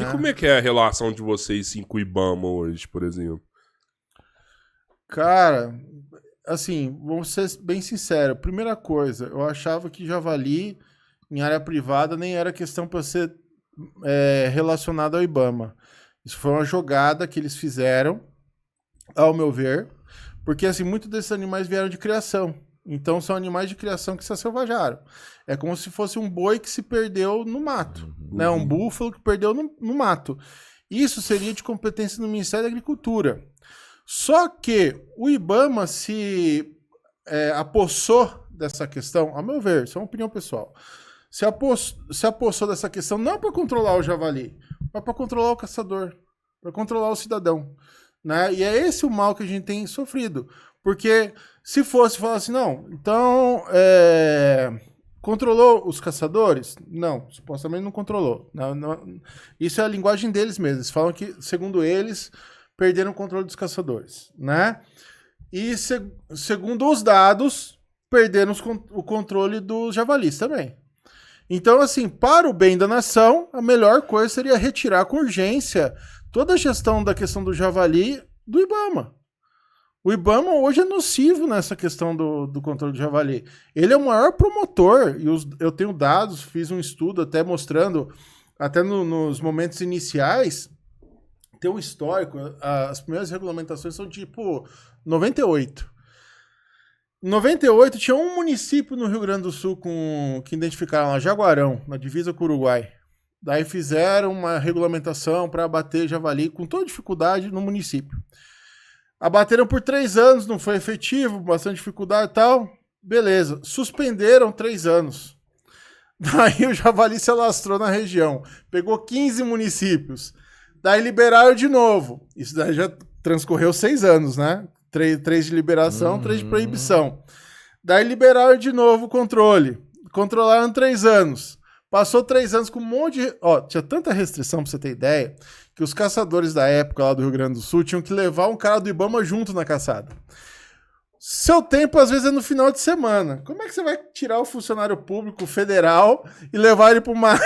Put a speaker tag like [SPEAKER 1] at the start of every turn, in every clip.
[SPEAKER 1] E como é que é a relação de vocês sim, com o Ibama hoje, por exemplo?
[SPEAKER 2] Cara, assim, vamos ser bem sinceros. Primeira coisa, eu achava que javali em área privada nem era questão para ser relacionada ao Ibama. Isso foi uma jogada que eles fizeram, ao meu ver, porque assim, muitos desses animais vieram de criação. Então são animais de criação que se acelvajaram. É como se fosse um boi que se perdeu no mato, né? Um búfalo que perdeu no mato. Isso seria de competência do Ministério da Agricultura. Só que o Ibama se apossou dessa questão, a meu ver, isso é uma opinião pessoal, se apossou dessa questão não para controlar o javali, mas para controlar o caçador, para controlar o cidadão. Né? E é esse o mal que a gente tem sofrido. Porque se fosse falar assim, não, então controlou os caçadores? Não, supostamente não controlou. Isso é a linguagem deles mesmos. Eles falam que, segundo eles, perderam o controle dos caçadores. Né? E segundo os dados, perderam o controle dos javalis também. Então, assim, para o bem da nação, a melhor coisa seria retirar com urgência toda a gestão da questão do javali do Ibama. O Ibama hoje é nocivo nessa questão do controle do javali. Ele é o maior promotor, e eu tenho dados, fiz um estudo até mostrando, até nos momentos iniciais, tem um histórico, as primeiras regulamentações são tipo 98. Em 98 tinha um município no Rio Grande do Sul que identificaram lá, Jaguarão, na divisa com o Uruguai. Daí fizeram uma regulamentação para abater javali com toda dificuldade no município. Abateram por 3 anos, não foi efetivo, bastante dificuldade e tal. Beleza, suspenderam 3 anos. Daí o javali se alastrou na região. Pegou 15 municípios. Daí liberaram de novo. Isso daí já transcorreu 6 anos, né? 3 de liberação, 3 de proibição. Daí liberaram de novo o controle. Controlaram 3 anos. Passou 3 anos com um monte de... tinha tanta restrição, pra você ter ideia, que os caçadores da época lá do Rio Grande do Sul tinham que levar um cara do Ibama junto na caçada. Seu tempo, às vezes, é no final de semana. Como é que você vai tirar o funcionário público federal e levar ele pro mato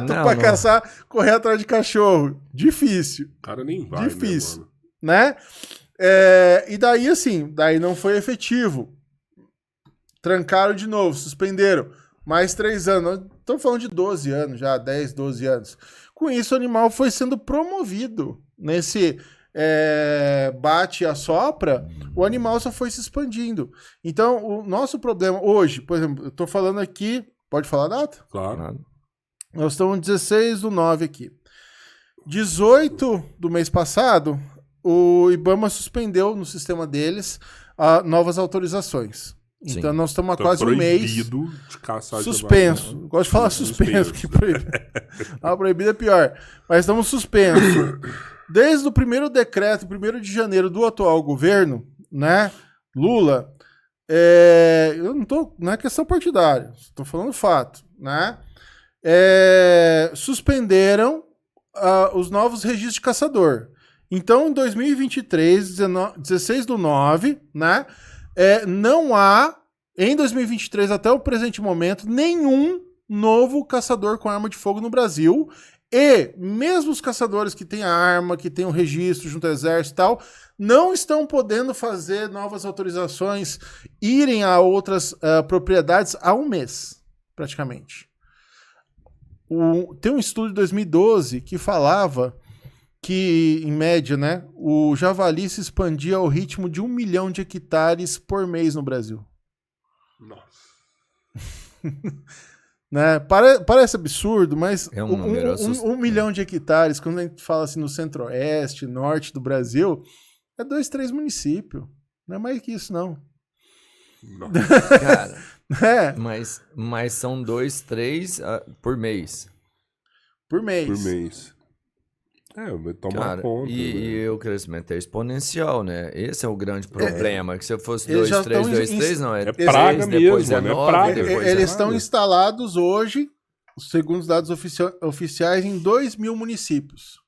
[SPEAKER 2] pra caçar, correr atrás de cachorro? Difícil.
[SPEAKER 1] O cara nem vai,
[SPEAKER 2] difícil, né? E daí, assim, daí não foi efetivo. Trancaram de novo, suspenderam. Mais 3 anos. Estamos falando de 12 anos já, 10, 12 anos. Com isso, o animal foi sendo promovido. Nesse bate e assopra, o animal só foi se expandindo. Então, o nosso problema hoje, por exemplo, eu estou falando aqui... Pode falar a data?
[SPEAKER 1] Claro.
[SPEAKER 2] Nós estamos 16/9 aqui. 18 do mês passado, o Ibama suspendeu no sistema deles novas autorizações. Sim. Então nós estamos há quase um mês
[SPEAKER 1] de caçar
[SPEAKER 2] suspenso.
[SPEAKER 1] Javali, né?
[SPEAKER 2] Gosto de falar suspenso, porque proibido é pior. Mas estamos suspensos. Desde o primeiro decreto, 1º de janeiro do atual governo, né, Lula, não é questão partidária, estou falando fato, né, suspenderam os novos registros de caçador. Então, em 2023, 16/9, né, não há, em 2023, até o presente momento, nenhum novo caçador com arma de fogo no Brasil. E mesmo os caçadores que têm a arma, que têm o registro junto ao exército e tal, não estão podendo fazer novas autorizações, irem a outras propriedades há um mês, praticamente. Tem um estudo de 2012 que falava que, em média, né, o javali se expandia ao ritmo de 1 milhão de hectares por mês no Brasil.
[SPEAKER 1] Nossa.
[SPEAKER 2] Né? Parece absurdo, mas
[SPEAKER 3] é um número
[SPEAKER 2] 1 milhão de hectares, quando a gente fala assim no centro-oeste, norte do Brasil, é 2, 3 municípios. Não é mais que isso, não.
[SPEAKER 3] Cara, mas são 2, 3 por mês.
[SPEAKER 2] Por mês.
[SPEAKER 1] Por mês. Vai tomar conta.
[SPEAKER 3] E o crescimento é exponencial, né? Esse é o grande problema. Que se fosse 2, 3, 2, 3, não.
[SPEAKER 1] É praga 6, depois
[SPEAKER 3] mesmo,
[SPEAKER 1] é 9,
[SPEAKER 2] eles estão instalados hoje, segundo os dados oficiais, em 2.000 municípios.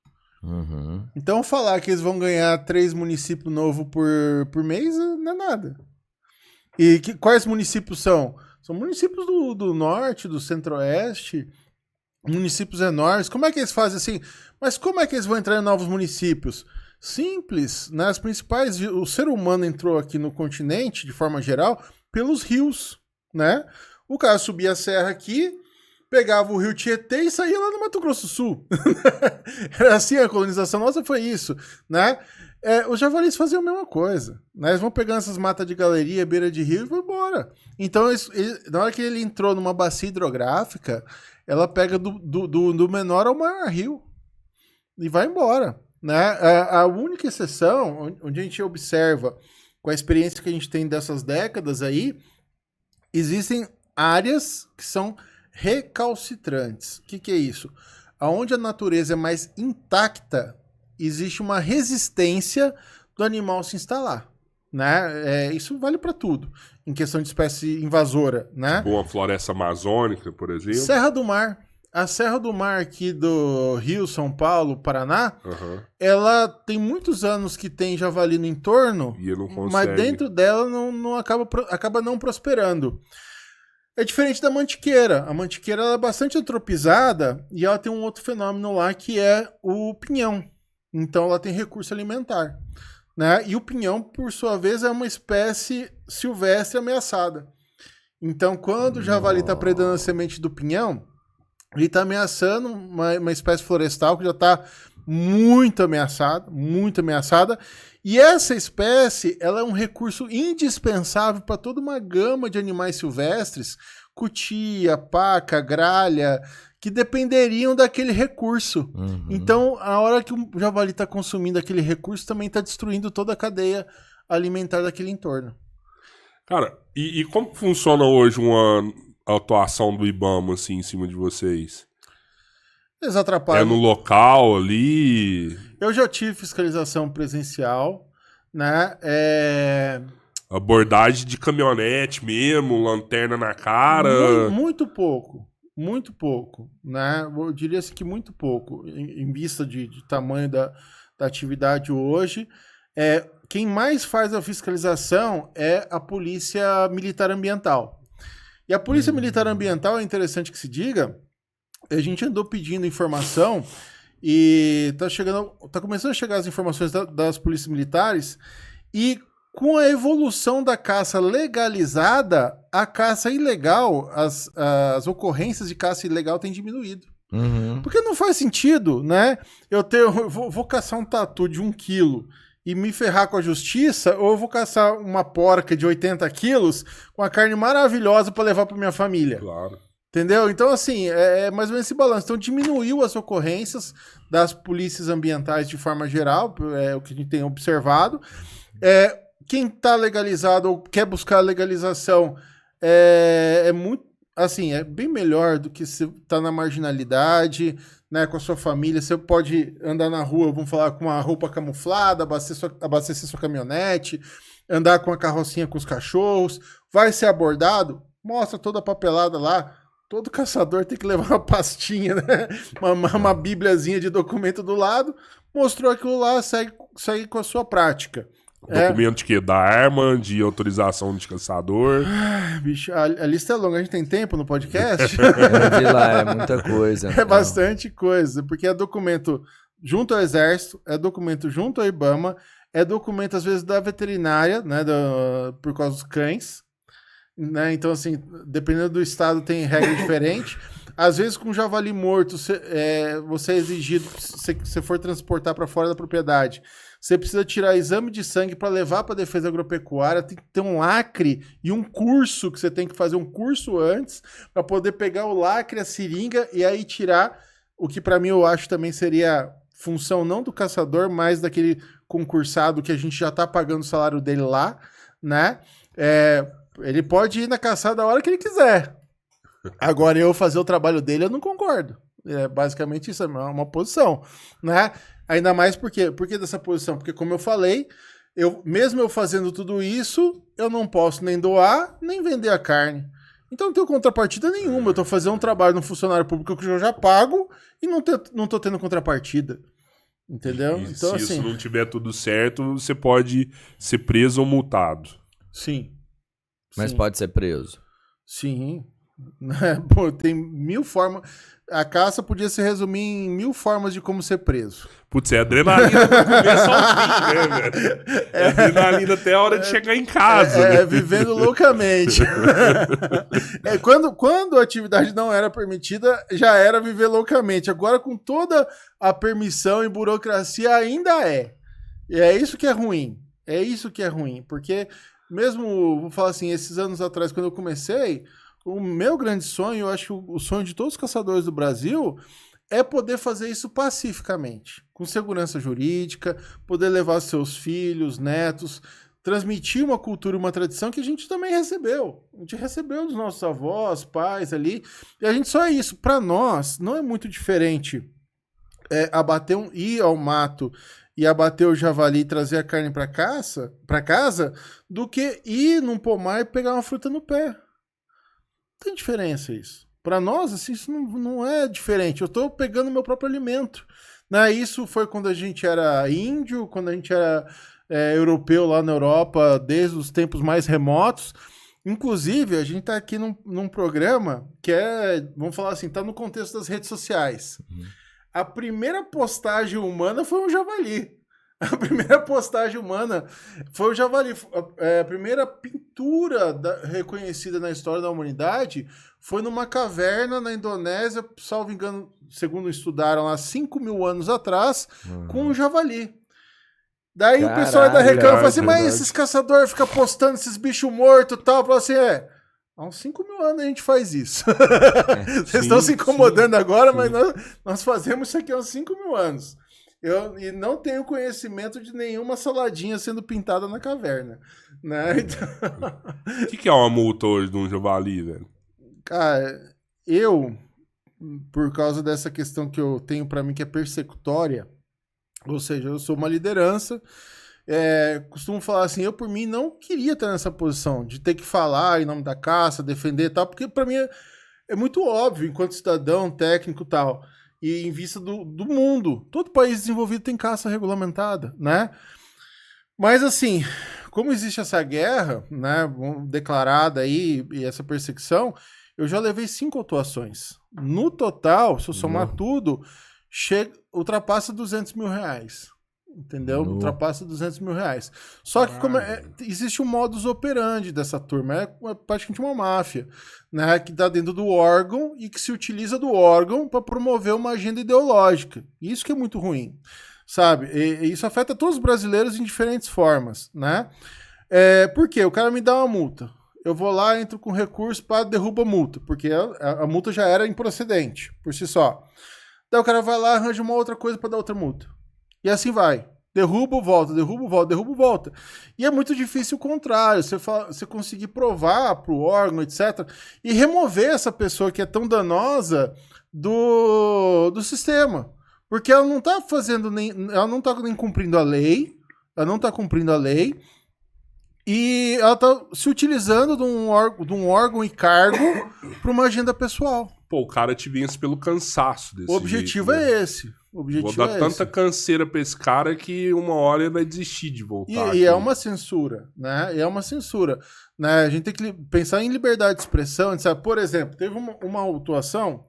[SPEAKER 3] Uhum.
[SPEAKER 2] Então, falar que eles vão ganhar 3 municípios novos por mês não é nada. E quais municípios são? São municípios do norte, do centro-oeste. municípios enormes. Como é que eles fazem assim? Mas como é que eles vão entrar em novos municípios? Simples, né? O ser humano entrou aqui no continente, de forma geral, pelos rios, né? O cara subia a serra aqui, pegava o rio Tietê e saía lá no Mato Grosso do Sul. Era assim, a colonização nossa foi isso, né? Os javalis faziam a mesma coisa, né? Eles vão pegando essas matas de galeria, beira de rio e vão embora. Então, na hora que ele entrou numa bacia hidrográfica, ela pega do menor ao maior rio e vai embora, né? A única exceção, onde a gente observa, com a experiência que a gente tem dessas décadas aí, existem áreas que são recalcitrantes. O que é isso? Aonde a natureza é mais intacta, existe uma resistência do animal se instalar, né? Isso vale para tudo, em questão de espécie invasora, né?
[SPEAKER 1] Tipo uma floresta amazônica, por exemplo.
[SPEAKER 2] Serra do Mar. A Serra do Mar aqui do Rio, São Paulo, Paraná, ela tem muitos anos que tem javali no entorno,
[SPEAKER 1] e não consegue.
[SPEAKER 2] Mas dentro dela não acaba não prosperando. É diferente da mantiqueira. A mantiqueira ela é bastante antropizada e ela tem um outro fenômeno lá que é o pinhão. Então ela tem recurso alimentar, né? E o pinhão, por sua vez, é uma espécie silvestre ameaçada. Então, quando o javali está predando a semente do pinhão, ele está ameaçando uma espécie florestal que já está muito ameaçada. E essa espécie, ela é um recurso indispensável para toda uma gama de animais silvestres, cutia, paca, gralha, que dependeriam daquele recurso. Então, a hora que o javali está consumindo aquele recurso, também está destruindo toda a cadeia alimentar daquele entorno.
[SPEAKER 1] Cara, e como funciona hoje uma atuação do IBAMA, assim, em cima de vocês?
[SPEAKER 2] Eles atrapalham.
[SPEAKER 1] É no local ali?
[SPEAKER 2] Eu já tive fiscalização presencial, né?
[SPEAKER 1] Abordagem de caminhonete mesmo, lanterna na cara?
[SPEAKER 2] Muito pouco, né? Eu diria assim que muito pouco, em vista de tamanho da atividade hoje. Quem mais faz a fiscalização é a Polícia Militar Ambiental. E a Polícia Militar Ambiental, é interessante que se diga, a gente andou pedindo informação e tá começando a chegar as informações das polícias militares, e com a evolução da caça legalizada, a caça ilegal, as ocorrências de caça ilegal têm diminuído. Porque não faz sentido, né? Eu vou caçar um tatu de 1 quilo e me ferrar com a justiça, ou eu vou caçar uma porca de 80 quilos com a carne maravilhosa para levar para minha família.
[SPEAKER 1] Claro.
[SPEAKER 2] Entendeu? Então, assim, é mais ou menos esse balanço. Então, diminuiu as ocorrências das polícias ambientais de forma geral, é o que a gente tem observado. Quem está legalizado ou quer buscar a legalização é muito, assim, é bem melhor do que você tá na marginalidade, né, com a sua família. Você pode andar na rua, vamos falar, com uma roupa camuflada, abastecer sua caminhonete, andar com a carrocinha com os cachorros, vai ser abordado, mostra toda a papelada lá. Todo caçador tem que levar uma pastinha, né? Uma bíbliazinha de documento do lado, mostrou aquilo lá, segue com a sua prática.
[SPEAKER 1] Documento de quê? Da arma, de autorização de caçador.
[SPEAKER 2] Bicho, a lista é longa. A gente tem tempo no podcast?
[SPEAKER 3] De lá, é muita coisa.
[SPEAKER 2] É bastante coisa, porque é documento junto ao Exército, é documento junto ao IBAMA, é documento, às vezes, da veterinária, né, por causa dos cães, né? Então, assim, dependendo do estado, tem regra diferente. Às vezes, com javali morto, você é exigido, se você for transportar para fora da propriedade, você precisa tirar exame de sangue para levar para a defesa agropecuária, tem que ter um lacre e um curso, que você tem que fazer um curso antes, para poder pegar o lacre, a seringa, e aí tirar o que para mim eu acho também seria função não do caçador, mas daquele concursado que a gente já está pagando o salário dele lá, né? Ele pode ir na caçada a hora que ele quiser. Agora, eu fazer o trabalho dele, eu não concordo. Basicamente isso, é uma posição, né? Ainda mais por quê? Por que dessa posição? Porque, como eu falei, mesmo eu fazendo tudo isso, eu não posso nem doar, nem vender a carne. Então não tenho contrapartida nenhuma. Eu tô fazendo um trabalho no funcionário público que eu já pago e não tô tendo contrapartida. Entendeu?
[SPEAKER 1] E
[SPEAKER 2] então,
[SPEAKER 1] se
[SPEAKER 2] assim,
[SPEAKER 1] isso não tiver tudo certo, você pode ser preso ou multado.
[SPEAKER 2] Sim.
[SPEAKER 3] Mas
[SPEAKER 2] Sim.
[SPEAKER 3] pode ser preso.
[SPEAKER 2] Sim. Né? Pô, tem 1000 formas. A caça podia se resumir em 1000 formas de como ser preso.
[SPEAKER 1] Putz, é adrenalina do começo ao fim, né, velho? É adrenalina até a hora de chegar em casa. Né?
[SPEAKER 2] Vivendo loucamente. Quando a atividade não era permitida, já era viver loucamente. Agora, com toda a permissão e burocracia, ainda é. E é isso que é ruim. É isso que é ruim. Porque, mesmo, vou falar assim, esses anos atrás, quando eu comecei, o meu grande sonho, eu acho que o sonho de todos os caçadores do Brasil é poder fazer isso pacificamente, com segurança jurídica, poder levar seus filhos, netos, transmitir uma cultura e uma tradição que a gente também recebeu. A gente recebeu dos nossos avós, pais ali, e a gente só é isso. Para nós, não é muito diferente ir ao mato e abater o javali e trazer a carne para casa, do que ir num pomar e pegar uma fruta no pé. Não tem diferença isso. Para nós, assim, isso não é diferente. Eu estou pegando meu próprio alimento. Né? Isso foi quando a gente era índio, quando a gente era europeu lá na Europa, desde os tempos mais remotos. Inclusive, a gente está aqui num programa que vamos falar assim, está no contexto das redes sociais. Uhum. A primeira postagem humana foi um javali. A primeira postagem humana foi o javali. A primeira pintura reconhecida na história da humanidade foi numa caverna na Indonésia, salvo engano, segundo estudaram lá 5.000 anos atrás, com um javali. Daí o pessoal ainda reclama, fala assim, mas esses caçadores ficam postando esses bichos mortos e tal. Fala assim, há uns 5.000 anos a gente faz isso. Vocês estão se incomodando agora, mas nós fazemos isso aqui há uns 5.000 anos. E não tenho conhecimento de nenhuma saladinha sendo pintada na caverna. Né? Então...
[SPEAKER 1] O que é uma multa hoje de um javali, velho?
[SPEAKER 2] Cara, por causa dessa questão que eu tenho pra mim que é persecutória, ou seja, eu sou uma liderança, costumo falar assim, eu por mim não queria estar nessa posição de ter que falar em nome da caça, defender e tal, porque pra mim é muito óbvio, enquanto cidadão, técnico e tal, e em vista do mundo, todo país desenvolvido tem caça regulamentada, né? Mas assim, como existe essa guerra, né, declarada aí, e essa perseguição, eu já levei 5 autuações. No total, se eu somar tudo, ultrapassa 200 mil reais. Entendeu? Ultrapassa 200 mil reais. Só que existe um modus operandi dessa turma. É praticamente uma máfia, né? Que está dentro do órgão e que se utiliza do órgão para promover uma agenda ideológica. Isso que é muito ruim. Sabe? E isso afeta todos os brasileiros em diferentes formas, né? Por quê? O cara me dá uma multa. Eu vou lá, entro com recurso para derrubar a multa, porque a multa já era improcedente, por si só. Daí o cara vai lá, arranja uma outra coisa para dar outra multa. E assim vai. Derruba, volta, derruba, volta, derruba, volta. E é muito difícil o contrário, você conseguir provar para o órgão, etc., e remover essa pessoa que é tão danosa do sistema. Porque ela não está ela não está nem cumprindo a lei, e ela está se utilizando de um órgão e cargo para uma agenda pessoal.
[SPEAKER 1] Pô, o cara te vence pelo cansaço desse
[SPEAKER 2] O objetivo
[SPEAKER 1] jeito, né?
[SPEAKER 2] é esse.
[SPEAKER 1] Vou dar tanta canseira pra esse cara que uma hora ele vai desistir de voltar.
[SPEAKER 2] E é uma censura, né? É uma censura. Né? A gente tem que pensar em liberdade de expressão. Sabe? Por exemplo, teve uma autuação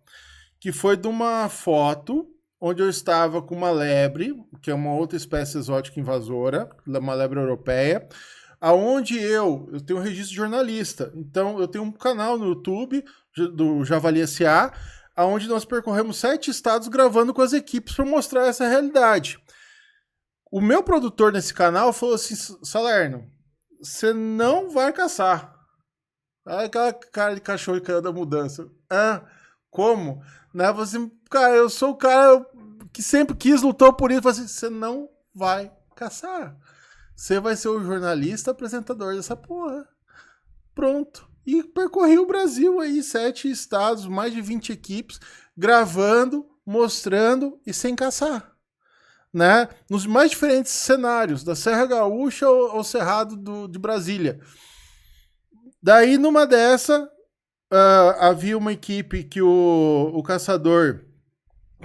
[SPEAKER 2] que foi de uma foto onde eu estava com uma lebre, que é uma outra espécie exótica invasora, uma lebre europeia, aonde eu tenho um registro de jornalista. Então, eu tenho um canal no YouTube do Javali S.A., onde nós percorremos 7 estados gravando com as equipes para mostrar essa realidade. O meu produtor nesse canal falou assim, Salerno, você não vai caçar. Aí aquela cara de cachorro que caiu da mudança. Como? Né? Você, cara, eu sou o cara que sempre quis, lutou por isso. Assim, você não vai caçar. Você vai ser o jornalista apresentador dessa porra. Pronto. E percorri o Brasil aí, 7 estados, mais de 20 equipes, gravando, mostrando e sem caçar. Né? Nos mais diferentes cenários, da Serra Gaúcha ao Cerrado de Brasília. Daí, numa dessa, havia uma equipe que o caçador,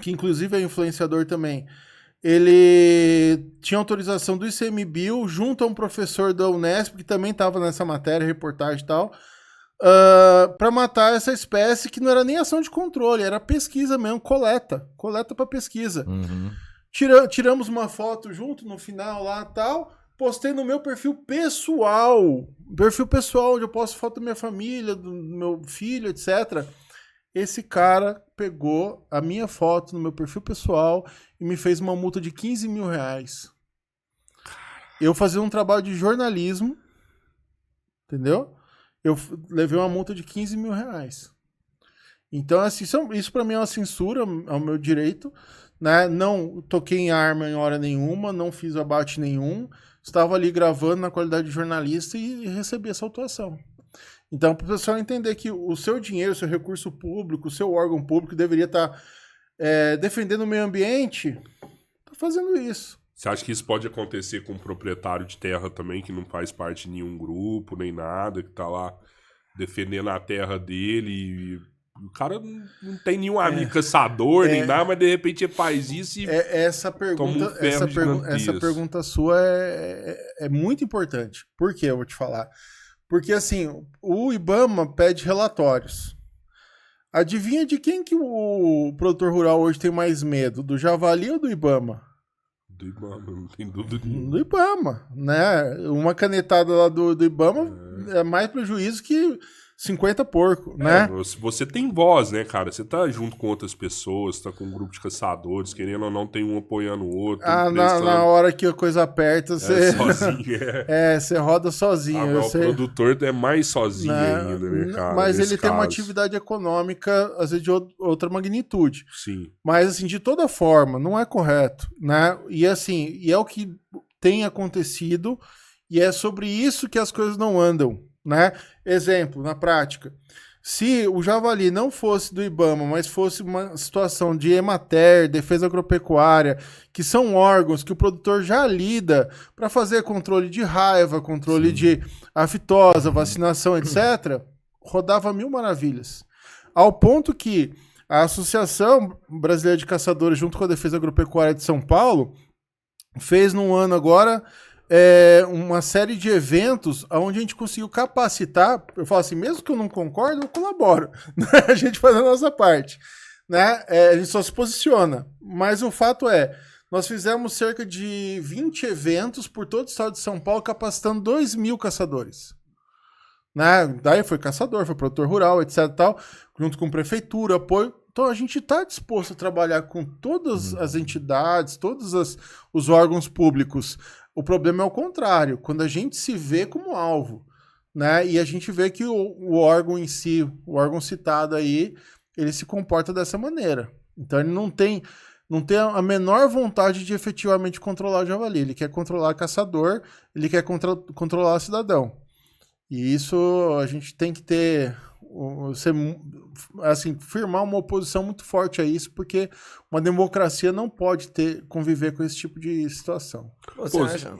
[SPEAKER 2] que inclusive é influenciador também, ele tinha autorização do ICMBio junto a um professor da Unesp, que também estava nessa matéria, reportagem e tal. para matar essa espécie que não era nem ação de controle, era pesquisa mesmo, coleta para pesquisa. Tiramos uma foto junto no final lá e tal, postei no meu perfil pessoal, onde eu posto foto da minha família, do meu filho, etc. Esse cara pegou a minha foto no meu perfil pessoal e me fez uma multa de 15 mil reais. Eu fazia um trabalho de jornalismo, entendeu? Eu levei uma multa de 15 mil reais. Então, assim, isso pra mim é uma censura ao meu direito, né? Não toquei em arma em hora nenhuma, não fiz abate nenhum, estava ali gravando na qualidade de jornalista e recebi essa autuação. Então, para o pessoal entender que o seu dinheiro, o seu recurso público, o seu órgão público deveria estar defendendo o meio ambiente, tá fazendo isso.
[SPEAKER 1] Você acha que isso pode acontecer com um proprietário de terra também, que não faz parte de nenhum grupo, nem nada, que tá lá defendendo a terra dele e o cara não tem nenhum amigo caçador, nem nada, mas de repente ele faz isso e
[SPEAKER 2] essa pergunta sua é muito importante. Por quê? Eu vou te falar. Porque, assim, o IBAMA pede relatórios. Adivinha de quem que o produtor rural hoje tem mais medo? Do javali ou do IBAMA?
[SPEAKER 1] Do IBAMA, não tem dúvida nenhuma.
[SPEAKER 2] Do IBAMA, né? Uma canetada lá do IBAMA é mais prejuízo que 50 porco, né?
[SPEAKER 1] Você tem voz, né, cara? Você tá junto com outras pessoas, tá com um grupo de caçadores, querendo ou não, tem um apoiando o outro.
[SPEAKER 2] Na hora que a coisa aperta, você...
[SPEAKER 1] sozinho,
[SPEAKER 2] você roda sozinho.
[SPEAKER 1] O produtor é mais sozinho ainda, né, cara?
[SPEAKER 2] Mas ele tem uma atividade econômica, às vezes, de outra magnitude.
[SPEAKER 1] Sim.
[SPEAKER 2] Mas, assim, de toda forma, não é correto, né? E, assim, é o que tem acontecido, e é sobre isso que as coisas não andam, né? Exemplo, na prática, se o javali não fosse do IBAMA, mas fosse uma situação de Emater, Defesa Agropecuária, que são órgãos que o produtor já lida para fazer controle de raiva, controle de aftosa, vacinação, etc., rodava mil maravilhas. Ao ponto que a Associação Brasileira de Caçadores, junto com a Defesa Agropecuária de São Paulo, fez num ano agora uma série de eventos onde a gente conseguiu capacitar. Eu falo assim, mesmo que eu não concordo, eu colaboro, né? A gente faz a nossa parte, né? A gente só se posiciona, mas o fato nós fizemos cerca de 20 eventos por todo o estado de São Paulo, capacitando 2.000 caçadores, né? Daí foi caçador, foi produtor rural, etc, tal, junto com prefeitura, apoio. Então a gente está disposto a trabalhar com todas as entidades, todos os órgãos públicos. O problema é o contrário, quando a gente se vê como alvo, né? E a gente vê que o órgão em si, o órgão citado aí, ele se comporta dessa maneira. Então ele não tem a menor vontade de efetivamente controlar o javali. Ele quer controlar o caçador, ele quer controlar o cidadão. E isso a gente tem que ter... assim, firmar uma oposição muito forte a isso, porque uma democracia não pode conviver com esse tipo de situação.
[SPEAKER 3] Você acha?